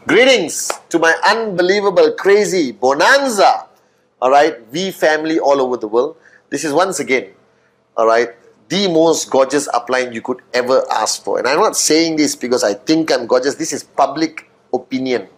Greetings to my unbelievable, crazy bonanza, alright, V family all over the world. This is once again, alright, the most gorgeous upline you could ever ask for. And I'm not saying this because I think I'm gorgeous. This is public opinion,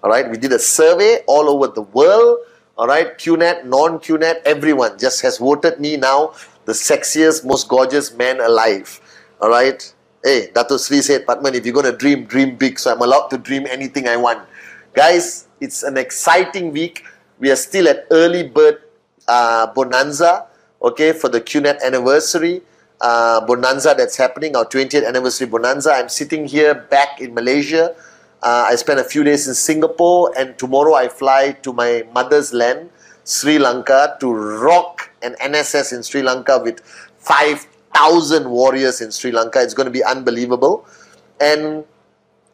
alright. We did a survey all over the world, alright, QNet, non-QNet, everyone just has voted me now the sexiest, most gorgeous man alive, alright. Hey, Dato Sri said, Pathman, if you're going to dream, dream big. So I'm allowed to dream anything I want. Guys, it's an exciting week. We are still at early bird bonanza, okay, for the QNet anniversary bonanza that's happening, our 20th anniversary bonanza. I'm sitting here back in Malaysia. I spent a few days in Singapore, and tomorrow I fly to my mother's land, Sri Lanka, to rock an NSS in Sri Lanka with 5,000 warriors in Sri Lanka. It's going to be unbelievable. And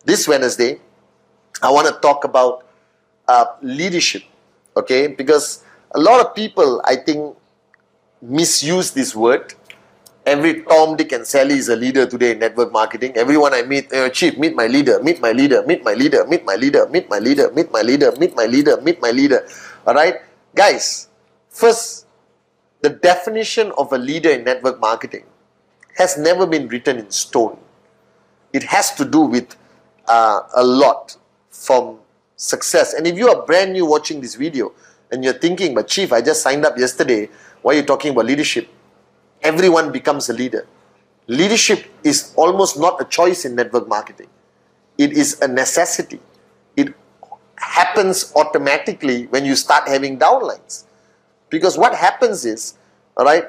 this Wednesday, I want to talk about leadership, okay? Because a lot of people, I think, misuse this word. Every Tom, Dick and Sally is a leader today in network marketing. Everyone I meet, Chief, meet my leader, meet my leader, meet my leader, meet my leader, meet my leader, meet my leader, meet my leader, meet my leader. All right? Guys, first, the definition of a leader in network marketing has never been written in stone. It has to do with a lot from success. And if you are brand new watching this video and you're thinking, but Chief, I just signed up yesterday, why are you talking about leadership? Everyone becomes a leader. Leadership is almost not a choice in network marketing. It is a necessity. It happens automatically when you start having downlines. Because what happens is, all right,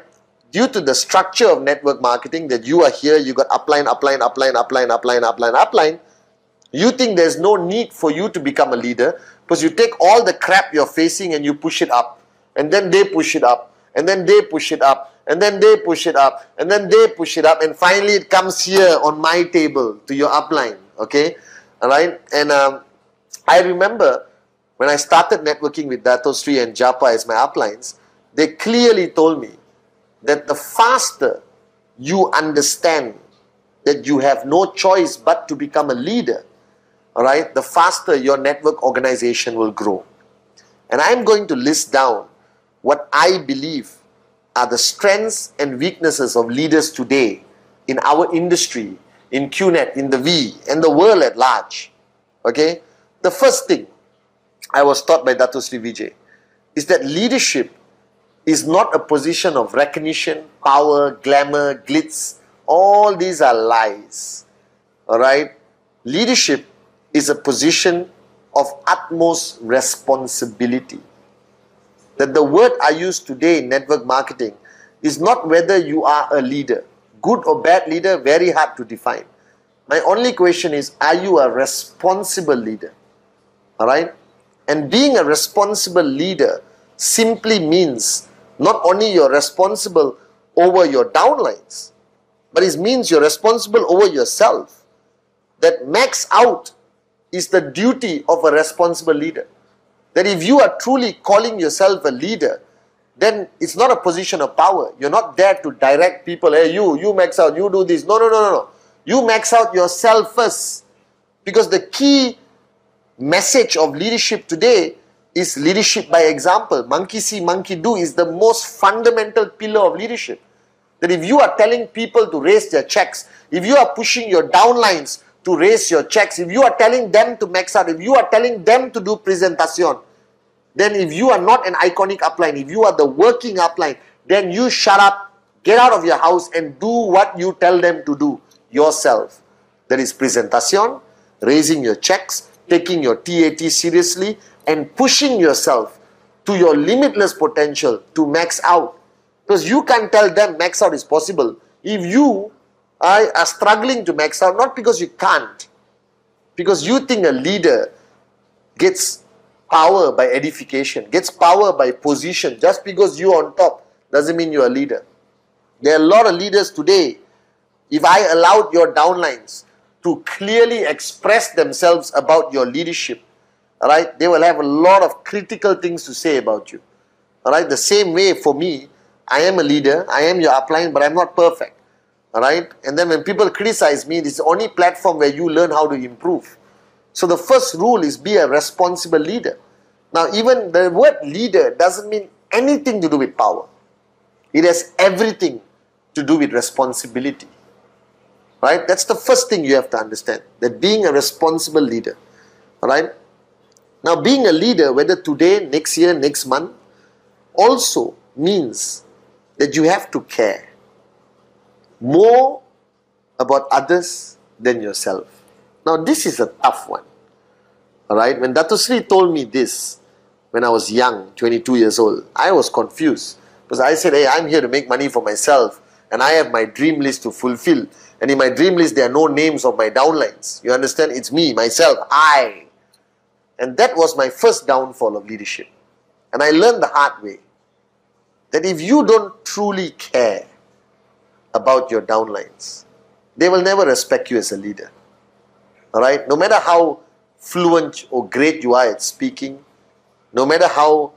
due to the structure of network marketing that you are here, you got upline, upline, upline, upline, upline, upline, upline, you think there's no need for you to become a leader because you take all the crap you're facing and you push it up. And then they push it up. And then they push it up. And then they push it up. And then they push it up. And finally it comes here on my table to your upline. Okay? Alright? And I remember when I started networking with Dato Sri and Japa as my uplines, they clearly told me that the faster you understand that you have no choice but to become a leader, alright, the faster your network organization will grow. And I'm going to list down what I believe are the strengths and weaknesses of leaders today in our industry, in QNet, in the V, and the world at large. Okay? The first thing I was taught by Dato Sri Vijay is that leadership is not a position of recognition, power, glamour, glitz. All these are lies. Alright? Leadership is a position of utmost responsibility. That the word I use today in network marketing is not whether you are a leader. Good or bad leader, very hard to define. My only question is, are you a responsible leader? Alright? And being a responsible leader simply means not only you're responsible over your downlines, but it means you're responsible over yourself. That max out is the duty of a responsible leader. That if you are truly calling yourself a leader, then it's not a position of power. You're not there to direct people, hey, you max out, you do this. No, no, no, no, no. You max out yourself first. Because the key message of leadership today is leadership by example. Monkey see, monkey do is the most fundamental pillar of leadership. That if you are telling people to raise their checks, if you are pushing your downlines to raise your checks, if you are telling them to max out, if you are telling them to do presentation, then if you are not an iconic upline, if you are the working upline, then you shut up, get out of your house and do what you tell them to do yourself. That is presentation, raising your checks, taking your TAT seriously, and pushing yourself to your limitless potential to max out. Because you can't tell them max out is possible if you are struggling to max out, not because you can't, because you think a leader gets power by edification, gets power by position. Just because you're on top doesn't mean you're a leader. There are a lot of leaders today, if I allowed your downlines to clearly express themselves about your leadership, alright, they will have a lot of critical things to say about you. Alright, the same way for me, I am a leader, I am your upline, but I'm not perfect. Alright, and then when people criticize me, this is the only platform where you learn how to improve. So the first rule is be a responsible leader. Now even the word leader doesn't mean anything to do with power. It has everything to do with responsibility. Right? That's the first thing you have to understand. That being a responsible leader. Alright? Now being a leader, whether today, next year, next month, also means that you have to care more about others than yourself. Now this is a tough one. Alright? When Dato Sri told me this, when I was young, 22 years old, I was confused. Because I said, hey, I'm here to make money for myself and I have my dream list to fulfill. And in my dream list, there are no names of my downlines. You understand? It's me, myself, I. And that was my first downfall of leadership. And I learned the hard way that if you don't truly care about your downlines, they will never respect you as a leader. Alright? No matter how fluent or great you are at speaking, no matter how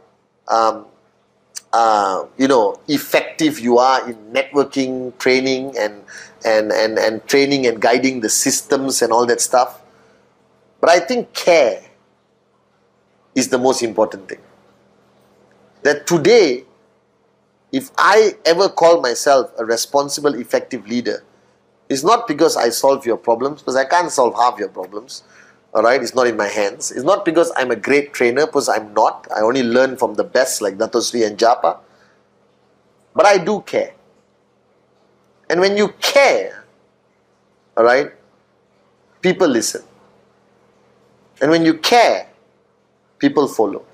effective you are in networking, training and training and guiding the systems and all that stuff. But I think care is the most important thing. That today, if I ever call myself a responsible, effective leader, it's not because I solve your problems, because I can't solve half your problems. Alright, it's not in my hands. It's not because I'm a great trainer, because I'm not. I only learn from the best like Dato Sri and Japa. But I do care. And when you care, alright, people listen. And when you care, people follow.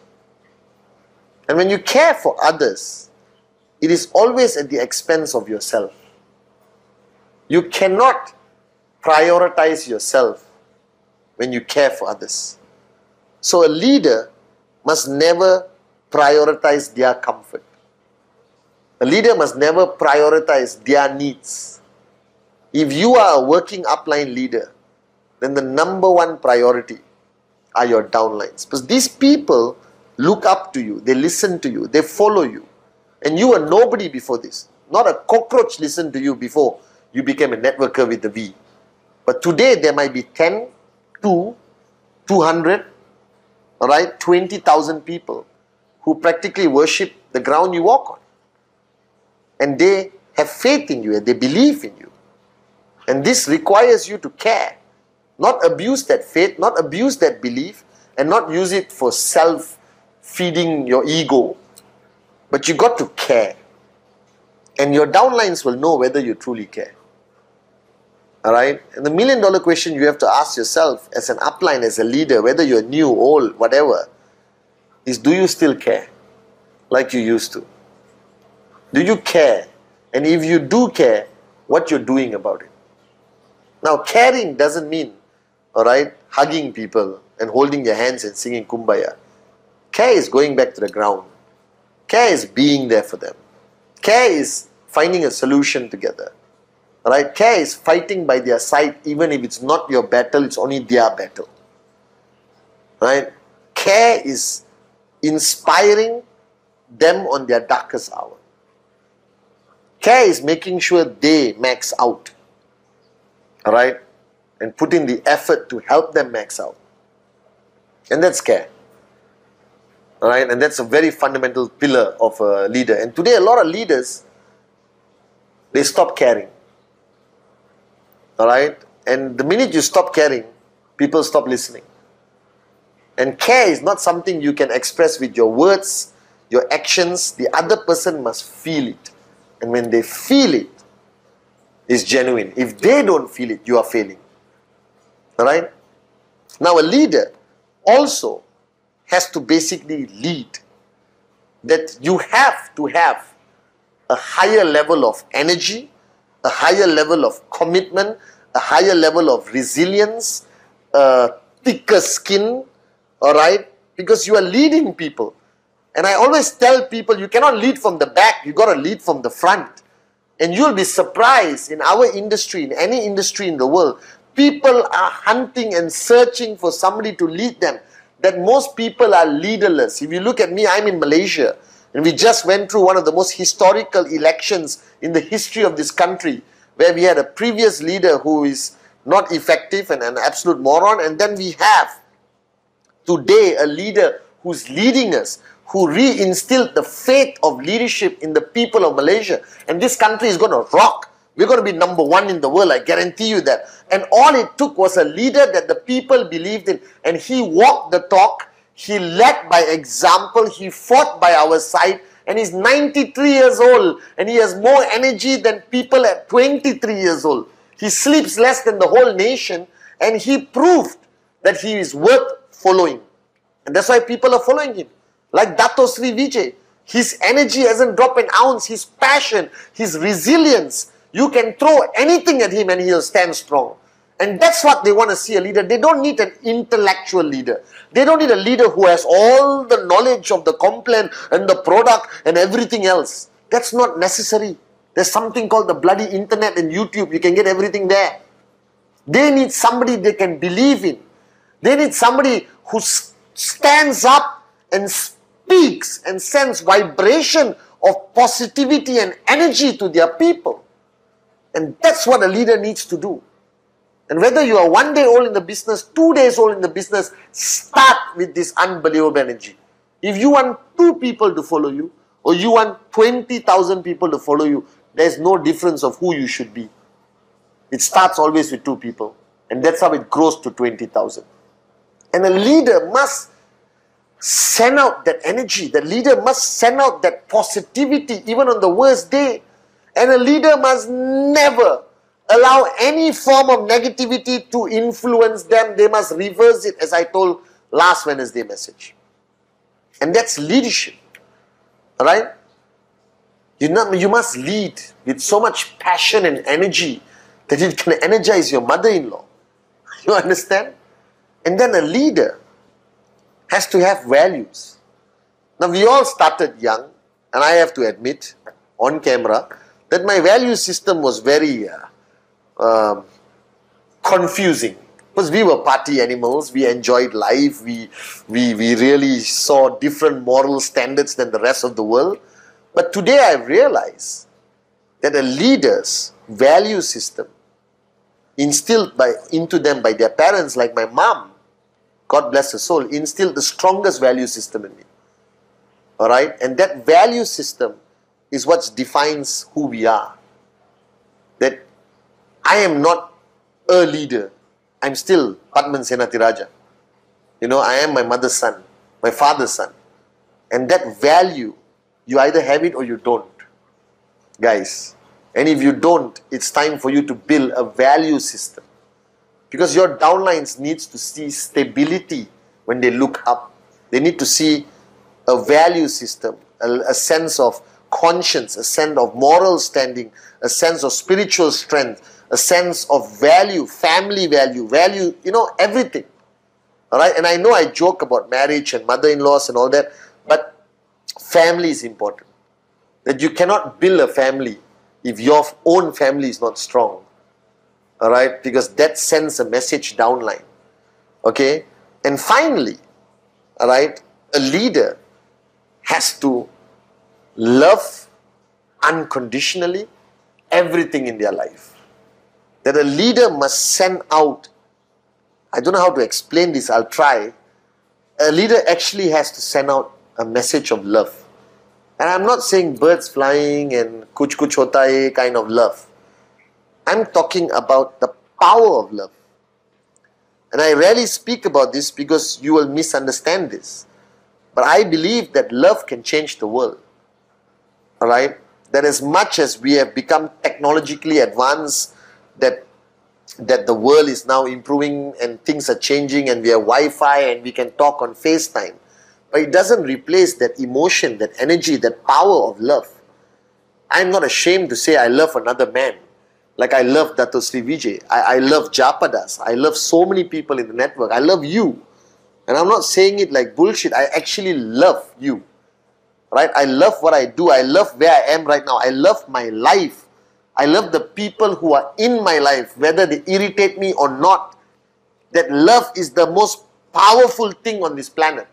And when you care for others, it is always at the expense of yourself. You cannot prioritize yourself when you care for others. So a leader must never prioritize their comfort. A leader must never prioritize their needs. If you are a working upline leader, then the number one priority are your downlines. Because these people look up to you, they listen to you, they follow you. And you were nobody before this. Not a cockroach listened to you before you became a networker with the V. But today there might be 10, 200, alright, 20,000 people who practically worship the ground you walk on. And they have faith in you and they believe in you. And this requires you to care. Not abuse that faith, not abuse that belief, and not use it for self-feeding your ego. But you got to care. And your downlines will know whether you truly care. Alright? And the $1 million question you have to ask yourself as an upline, as a leader, whether you're new, old, whatever, is do you still care like you used to? Do you care? And if you do care, what you're doing about it? Now, caring doesn't mean, alright, hugging people and holding their hands and singing Kumbaya. Care is going back to the ground. Care is being there for them. Care is finding a solution together. Right? Care is fighting by their side, even if it's not your battle, it's only their battle. Right? Care is inspiring them on their darkest hour. Care is making sure they max out. Alright? And put in the effort to help them max out. And that's care. Alright? And that's a very fundamental pillar of a leader. And today a lot of leaders, they stop caring. Alright? And the minute you stop caring, people stop listening. And care is not something you can express with your words, your actions. The other person must feel it. And when they feel it, it's genuine. If they don't feel it, you are failing. Alright? Now a leader also has to basically lead. That you have to have a higher level of energy, a higher level of commitment, a higher level of resilience, a thicker skin, alright? Because you are leading people. And I always tell people, you cannot lead from the back, you got to lead from the front. And you'll be surprised, in our industry, in any industry in the world, people are hunting and searching for somebody to lead them. that most people are leaderless. If you look at me, I'm in Malaysia, and we just went through one of the most historical elections in the history of this country, where we had a previous leader who is not effective and an absolute moron, and then we have today a leader who's leading us, who reinstilled the faith of leadership in the people of Malaysia. And this country is going to rock. We're going to be #1 in the world, I guarantee you that. And all it took was a leader that the people believed in. And he walked the talk, he led by example, he fought by our side. And he's 93 years old, and he has more energy than people at 23 years old. He sleeps less than the whole nation, and he proved that he is worth following. And that's why people are following him. Like Dato Sri Vijay, his energy hasn't dropped an ounce, his passion, his resilience. You can throw anything at him and he'll stand strong. And that's what they want to see a leader. They don't need an intellectual leader. They don't need a leader who has all the knowledge of the complaint and the product and everything else. That's not necessary. There's something called the bloody internet and YouTube. You can get everything there. They need somebody they can believe in. They need somebody who stands up and speaks and sends vibration of positivity and energy to their people. And that's what a leader needs to do. And whether you are 1 day old in the business, 2 days old in the business, start with this unbelievable energy. If you want 2 people to follow you, or you want 20,000 people to follow you, there's no difference of who you should be. It starts always with 2 people. And that's how it grows to 20,000. And a leader must send out that energy. The leader must send out that positivity even on the worst day. And a leader must never allow any form of negativity to influence them. They must reverse it, as I told last Wednesday message. And that's leadership. Alright? You must lead with so much passion and energy that it can energize your mother-in-law. You understand? And then a leader has to have values. Now we all started young, and I have to admit on camera that my value system was very confusing, because we were party animals. We enjoyed life. We really saw different moral standards than the rest of the world. But today I realize that a leader's value system instilled into them by their parents, like my mom, God bless her soul, instilled the strongest value system in me. Alright? And that value system is what defines who we are. That I am not a leader. I'm still Pathman Senathirajah. You know, I am my mother's son, my father's son. And that value, you either have it or you don't. Guys. And if you don't, it's time for you to build a value system. Because your downlines needs to see stability when they look up. They need to see a value system, a sense of conscience, a sense of moral standing, a sense of spiritual strength, a sense of value, family value, you know, everything. Alright? And I know I joke about marriage and mother-in-laws and all that, but family is important. That you cannot build a family if your own family is not strong. Alright? Because that sends a message downline. Okay? And finally, alright, a leader has to love unconditionally everything in their life. That a leader must send out, I don't know how to explain this, I'll try. A leader actually has to send out a message of love. And I'm not saying birds flying and kuch kuch hota hai kind of love. I'm talking about the power of love. And I rarely speak about this because you will misunderstand this. But I believe that love can change the world. Alright? That as much as we have become technologically advanced, that the world is now improving and things are changing and we have Wi-Fi and we can talk on FaceTime. But it doesn't replace that emotion, that energy, that power of love. I'm not ashamed to say I love another man. Like I love Dato Sri Vijay. I love Japadas. I love so many people in the network. I love you. And I'm not saying it like bullshit. I actually love you. Right? I love what I do. I love where I am right now. I love my life. I love the people who are in my life, whether they irritate me or not. That love is the most powerful thing on this planet.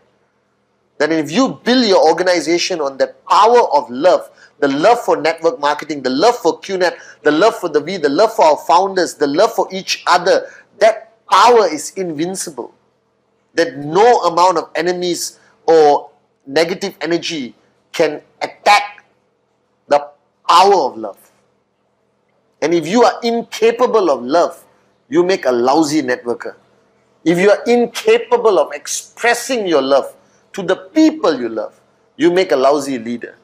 That if you build your organization on that power of love, the love for network marketing, the love for QNet, the love for the V, the love for our founders, the love for each other, that power is invincible. That no amount of enemies or negative energy can attack the power of love. And if you are incapable of love, you make a lousy networker. If you are incapable of expressing your love to the people you love, you make a lousy leader.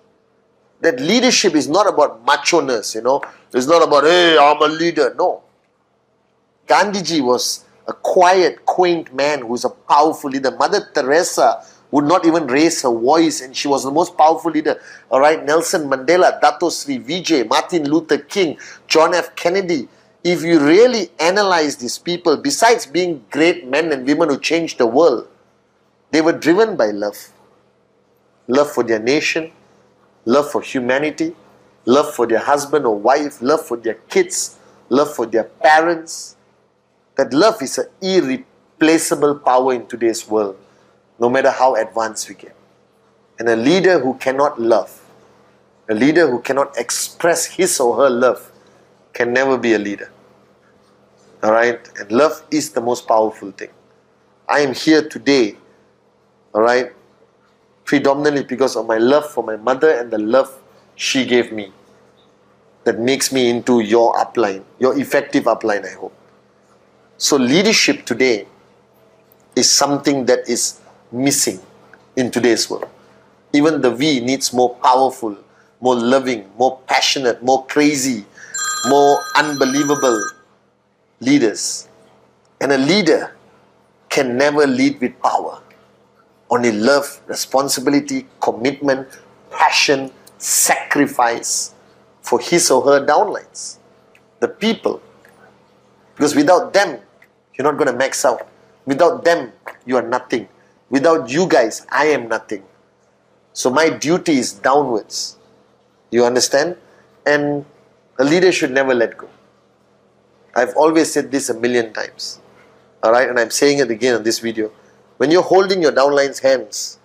That leadership is not about macho-ness, you know. It's not about, hey, I'm a leader. No. Gandhiji was a quiet, quaint man who is a powerful leader. Mother Teresa would not even raise her voice, and she was the most powerful leader. All right, Nelson Mandela, Dato Sri Vijay, Martin Luther King, John F. Kennedy. If you really analyze these people, besides being great men and women who changed the world, they were driven by love. Love for their nation, love for humanity, love for their husband or wife, love for their kids, love for their parents. That love is an irreplaceable power in today's world, no matter how advanced we get. And a leader who cannot love, a leader who cannot express his or her love, can never be a leader. Alright? And love is the most powerful thing. I am here today, alright, predominantly because of my love for my mother and the love she gave me. That makes me into your upline, your effective upline, I hope. So leadership today is something that is missing in today's world. Even the V needs more powerful, more loving, more passionate, more crazy, more unbelievable leaders. And a leader can never lead with power. Only love, responsibility, commitment, passion, sacrifice for his or her downlines, the people. Because without them, you're not going to max out. Without them, you are nothing. Without you guys, I am nothing. So my duty is downwards. You understand? And a leader should never let go. I've always said this a million times. Alright, and I'm saying it again on this video. When you're holding your downline's hands,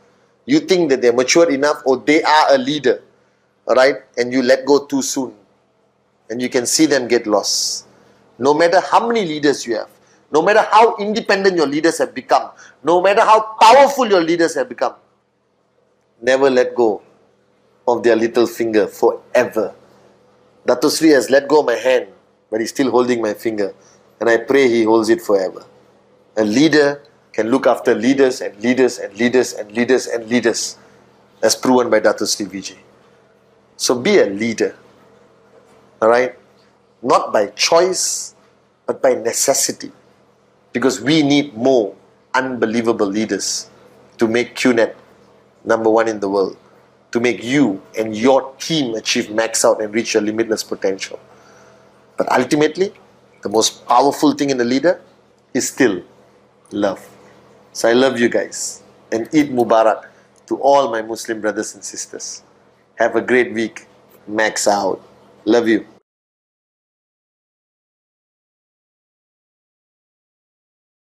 you think that they're mature enough or they are a leader. Alright, and you let go too soon. And you can see them get lost. No matter how many leaders you have, no matter how independent your leaders have become, no matter how powerful your leaders have become, never let go of their little finger forever. Dato Sri has let go of my hand, but he's still holding my finger. And I pray he holds it forever. A leader can look after leaders and leaders and leaders and leaders and leaders, as proven by Dato Sri Vijay. So be a leader. Alright? Not by choice, but by necessity. Because we need more unbelievable leaders to make QNet #1 in the world. To make you and your team achieve max out and reach your limitless potential. But ultimately, the most powerful thing in a leader is still love. So I love you guys. And Eid Mubarak to all my Muslim brothers and sisters. Have a great week. Max out. Love you.